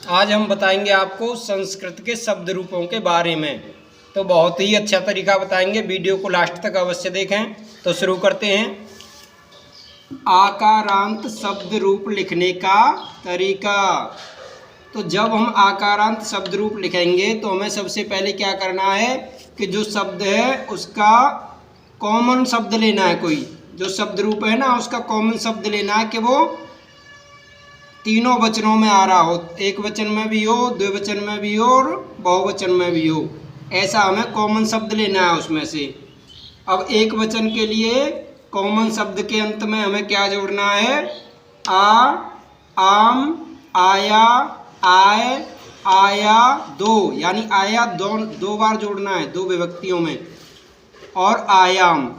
आज हम बताएंगे आपको संस्कृत के शब्द रूपों के बारे में। तो बहुत ही अच्छा तरीका बताएंगे, वीडियो को लास्ट तक अवश्य देखें। तो शुरू करते हैं। आकारांत शब्द रूप लिखने का तरीका। तो जब हम आकारांत शब्द रूप लिखेंगे तो हमें सबसे पहले क्या करना है कि जो शब्द है उसका कॉमन शब्द लेना है। कोई जो शब्द रूप है ना उसका कॉमन शब्द लेना है कि वो तीनों वचनों में आ रहा हो, एक वचन में भी हो, द्विवचन में भी हो और बहुवचन में भी हो। ऐसा हमें कॉमन शब्द लेना है उसमें से। अब एक वचन के लिए कॉमन शब्द के अंत में हमें क्या जोड़ना है? आ, आम, आया, आए, आया, दो, यानी आया दो बार जोड़ना है, दो विभक्तियों में, और आयाम।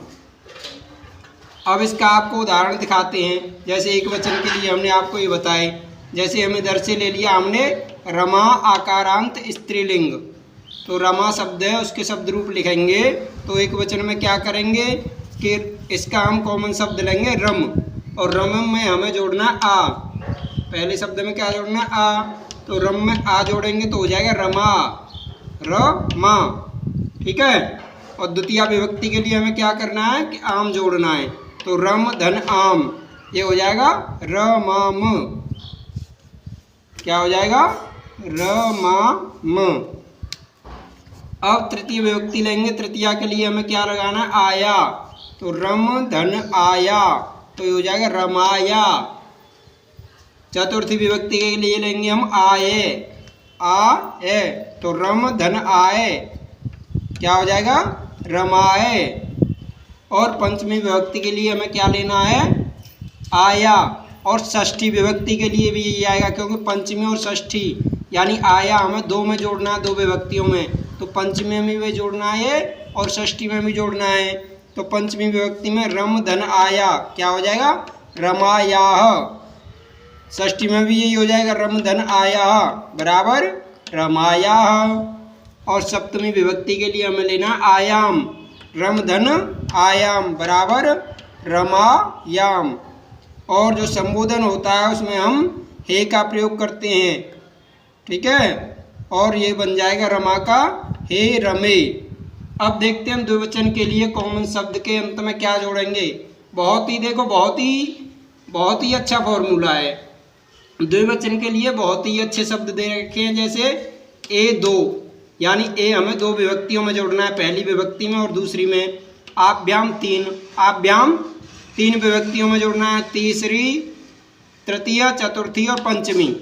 अब इसका आपको उदाहरण दिखाते हैं। जैसे एक वचन के लिए हमने आपको ये बताए, जैसे हम इधर से ले लिया हमने रमा आकारांत स्त्रीलिंग। तो रमा शब्द है, उसके शब्द रूप लिखेंगे तो एक वचन में क्या करेंगे कि इसका हम कॉमन शब्द लेंगे रम, और रम में हमें जोड़ना आ। पहले शब्द में क्या जोड़ना? आ। तो रम में आ जोड़ेंगे तो हो जाएगा रमा, रमा। ठीक है। और द्वितीय विभक्ति के लिए हमें क्या करना है कि आम जोड़ना है। तो रम धन आम, ये हो जाएगा रमाम। क्या हो जाएगा? रमाम। अब तृतीय विभक्ति लेंगे, तृतीया के लिए हमें क्या लगाना है? आया। तो रम धन आया, तो ये हो जाएगा रमाया। चतुर्थी विभक्ति के लिए लेंगे हम आए, आए, तो रम धन आए, क्या हो जाएगा? रमाए। और पंचमी विभक्ति के लिए हमें क्या लेना है? आया। और षष्ठी विभक्ति के लिए भी यही आएगा, क्योंकि पंचमी और षष्ठी यानी आया हमें दो में जोड़ना है, दो विभक्तियों में। तो पंचमी में भी जोड़ना है और षष्ठी में भी जोड़ना है। तो पंचमी विभक्ति में रम धन आया, क्या हो जाएगा? रमायाह। षष्ठी में भी यही हो जाएगा, रम धन आया बराबर रमायाह। और सप्तमी विभक्ति के लिए हमें लेना आयाम, रम धन आयाम बराबर रमायाम। और जो संबोधन होता है उसमें हम हे का प्रयोग करते हैं। ठीक है। और ये बन जाएगा रमा का हे रमे। अब देखते हैं हम द्विवचन के लिए कॉमन शब्द के अंत में क्या जोड़ेंगे। बहुत ही अच्छा फॉर्मूला है। द्विवचन के लिए बहुत ही अच्छे शब्द दे रखे हैं, जैसे ए दो, यानी ए हमें दो विभक्तियों में जोड़ना है, पहली विभक्ति में और दूसरी में। आभ्याम तीन, आभ्याम तीन विभक्तियों में जोड़ना है, तीसरी, तृतीय, चतुर्थी और पंचमी।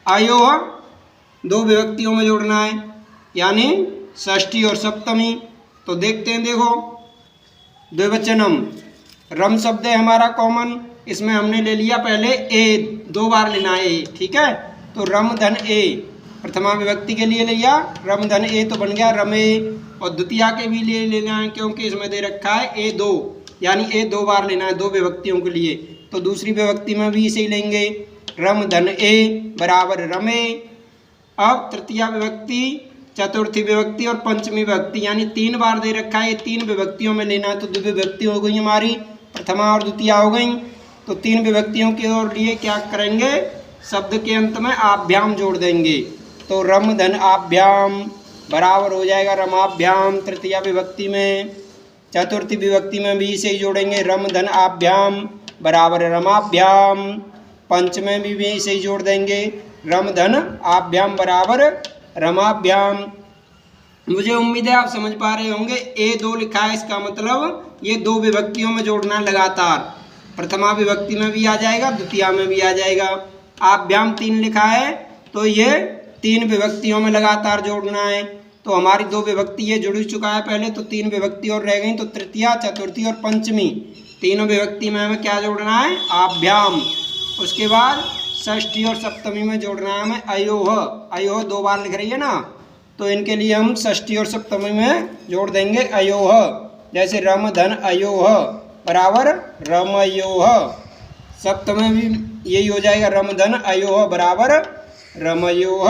आयोह दो विभक्तियों में जोड़ना है, यानी षष्ठी और सप्तमी। तो देखते हैं, देखो द्विवचनम रम शब्द है हमारा कॉमन, इसमें हमने ले लिया पहले ए, दो बार लेना है ए। ठीक है। तो रम धन ए प्रथमा विभक्ति के लिए लिया रम धन ए, तो बन गया रमे। और द्वितीया के भी लिए लेना है, क्योंकि इसमें दे रखा है ए दो, यानी ए दो बार लेना है, दो विभक्तियों के लिए। तो दूसरी विभक्ति में भी इसे ही लेंगे, रम धन ए बराबर रमे। अब तृतीया विभक्ति, चतुर्थी विभक्ति और पंचमी विभक्ति, यानी तीन बार दे रखा है, तीन विभक्तियों में लेना है। तो दो विभक्ति हो गई हमारी, प्रथमा और द्वितीया हो गई। तो तीन विभक्तियों के और लिए क्या करेंगे? शब्द के अंत में आभ्याम जोड़ देंगे। तो रम धन आभ्याम बराबर हो जाएगा रमाभ्याम तृतीया विभक्ति में। चतुर्थी विभक्ति में भी इसे ही जोड़ेंगे, रम धन आभ्याम बराबर रमाभ्याम। पंचमी में भी इसे ही जोड़ देंगे, रम धन आभ्याम बराबर रमाभ्याम। मुझे उम्मीद है आप समझ पा रहे होंगे। ए दो लिखा है, इसका मतलब ये दो विभक्तियों में जोड़ना लगातार, प्रथमा विभक्ति में भी आ जाएगा, द्वितीया में भी आ जाएगा। आभ्याम तीन लिखा है, तो ये तीन विभक्तियों में लगातार जोड़ना है। तो हमारी दो विभक्ति ये जुड़ चुका है पहले, तो तीन विभक्ति और रह गई। तो तृतीया, चतुर्थी और पंचमी तीनों विभक्ति में हमें क्या जोड़ना है? आभ्याम। उसके बाद षष्ठी और सप्तमी में जोड़ना है हमें अयोह। अयोह दो बार लिख रही है ना, तो इनके लिए हम षष्ठी और सप्तमी में जोड़ देंगे अयोह। जैसे रम धन अयोह बराबर रमयोह। सप्तमी में भी यही हो जाएगा, रम धन अयोह बराबर रमयोह।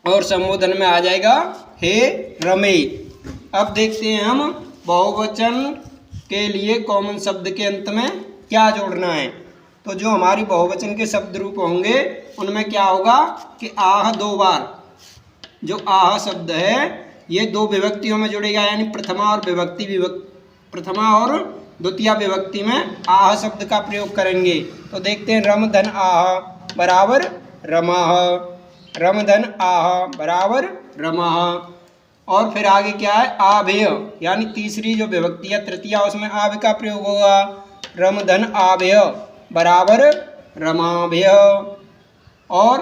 और संबोधन में आ जाएगा हे रमे। अब देखते हैं हम बहुवचन के लिए कॉमन शब्द के अंत में क्या जोड़ना है। तो जो हमारी बहुवचन के शब्द रूप होंगे उनमें क्या होगा कि आह 2 बार, जो आह शब्द है ये 2 विभक्तियों में जुड़ेगा, यानी प्रथमा और द्वितीय विभक्ति में आह शब्द का प्रयोग करेंगे। तो देखते हैं, रम धन आह बराबर रमाह, रम धन आह बराबर रमाह। और फिर आगे क्या है, आभेय, यानी तीसरी जो विभक्ति है तृतीया, उसमें आभ का प्रयोग होगा। रम धन आभेय बराबर रमाभ्य। और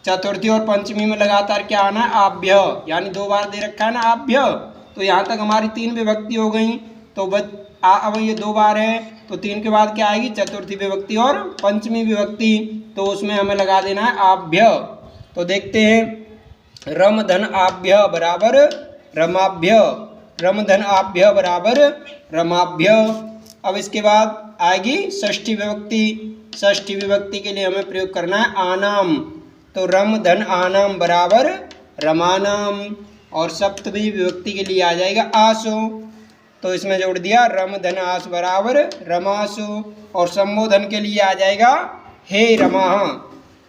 चतुर्थी और पंचमी में लगातार क्या आना है, आभ्य, यानी 2 बार दे रखा है ना आभ्य। तो यहाँ तक हमारी 3 विभक्ति हो गई। तो अब ये 2 बार है, तो 3 के बाद क्या आएगी, चतुर्थी विभक्ति और पंचमी विभक्ति, तो उसमें हमें लगा देना है आभ्य। तो देखते हैं, रम धन आभ्य बराबर रमाभ्य, रम धन आभ्य बराबर रमाभ्य। अब इसके बाद आएगी षष्ठी विभक्ति। षष्ठी विभक्ति के लिए हमें प्रयोग करना है आनाम, तो रम धन आनाम बराबर रमानाम। और सप्तमी विभक्ति के लिए आ जाएगा आसो, तो इसमें जोड़ दिया रम धन आस बराबर रमासो। और संबोधन के लिए आ जाएगा हे रमाह।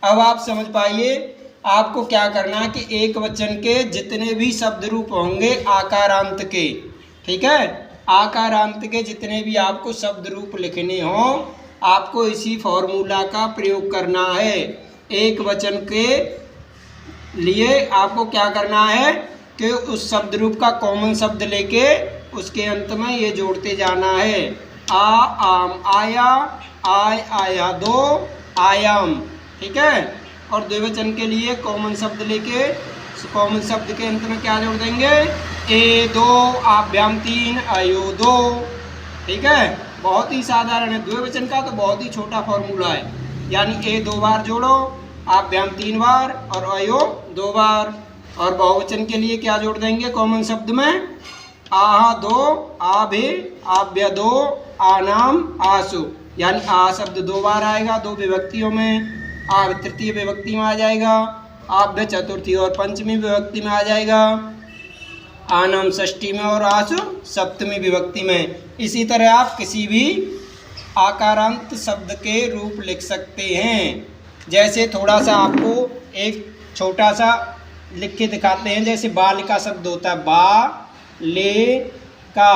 अब आप समझ पाइए, आपको क्या करना है कि एक वचन के जितने भी शब्द रूप होंगे आकारांत के, ठीक है, आकारांत के जितने भी आपको शब्द रूप लिखने हों, आपको इसी फॉर्मूला का प्रयोग करना है। एक वचन के लिए आपको क्या करना है कि उस शब्द रूप का कॉमन शब्द लेके उसके अंत में ये जोड़ते जाना है। आ आम आया, आय आया 2 आयाम, ठीक है। और द्विवचन के लिए कॉमन शब्द लेके कॉमन शब्द के अंत में क्या जोड़ देंगे, ए 2 आभ्याम 3 अयो 2, ठीक है। बहुत ही साधारण है, द्विवचन का तो बहुत ही छोटा फॉर्मूला है, यानी ए 2 बार जोड़ो, आभ्याम 3 बार और अयो 2 बार। और बहुवचन के लिए क्या जोड़ देंगे कॉमन शब्द में, आह 2 आभे आभ्य 2 आनाम आसु, यानी आ शब्द 2 बार आएगा 2 विभक्तियों में, आ तृतीय विभक्ति में आ जाएगा, आभ्य चतुर्थी और पंचमी विभक्ति में आ जाएगा, आनाम षष्ठी में और आसु सप्तमी विभक्ति में। इसी तरह आप किसी भी आकारांत शब्द के रूप लिख सकते हैं। जैसे थोड़ा सा आपको एक छोटा सा लिख के दिखाते हैं, जैसे बालिका शब्द होता है, बा ले का,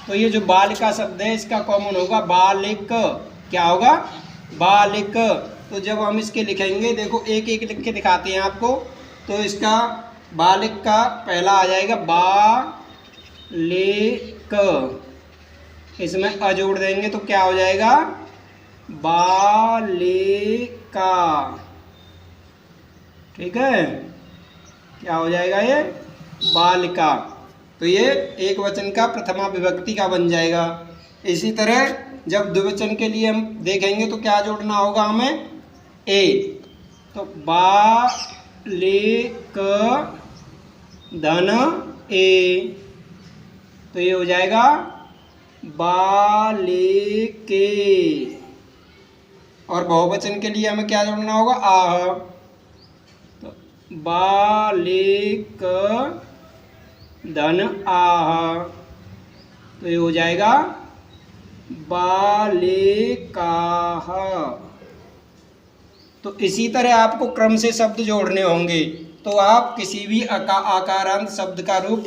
तो ये जो बालिका शब्द है इसका कॉमन होगा बालिक, क्या होगा बालिक। तो जब हम इसके लिखेंगे, देखो एक एक लिख के दिखाते हैं आपको, तो इसका बालिक का पहला आ जाएगा बा ले क, इसमें अ जोड़ देंगे तो क्या हो जाएगा बालिका, ठीक है, क्या हो जाएगा ये बालिका। तो ये एक वचन का प्रथमा विभक्ति का बन जाएगा। इसी तरह जब द्विवचन के लिए हम देखेंगे तो क्या जोड़ना होगा हमें, ए, तो बा ले क धन ए, तो ये हो जाएगा बालिके। और बहुवचन के लिए हमें क्या जोड़ना होगा, आह, तो बालिक धन आह, तो ये हो जाएगा बालिकाह। तो इसी तरह आपको क्रम से शब्द जोड़ने होंगे, तो आप किसी भी आकारांत शब्द का रूप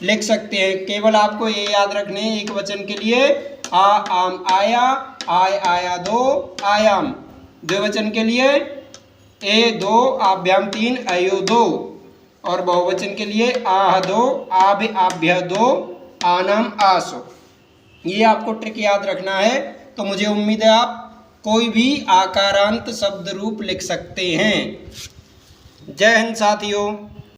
लिख सकते हैं। केवल आपको ये याद रखने हैं, एक वचन के लिए आ आम आया, आय आया 2 आयाम, द्विवचन के लिए ए 2 आभ्याम 3 अयो 2, और बहुवचन के लिए आह 2 आभ आभ्य 2 आनाम आसो। ये आपको ट्रिक याद रखना है। तो मुझे उम्मीद है आप कोई भी आकारांत शब्द रूप लिख सकते हैं। जय हिंद साथियों।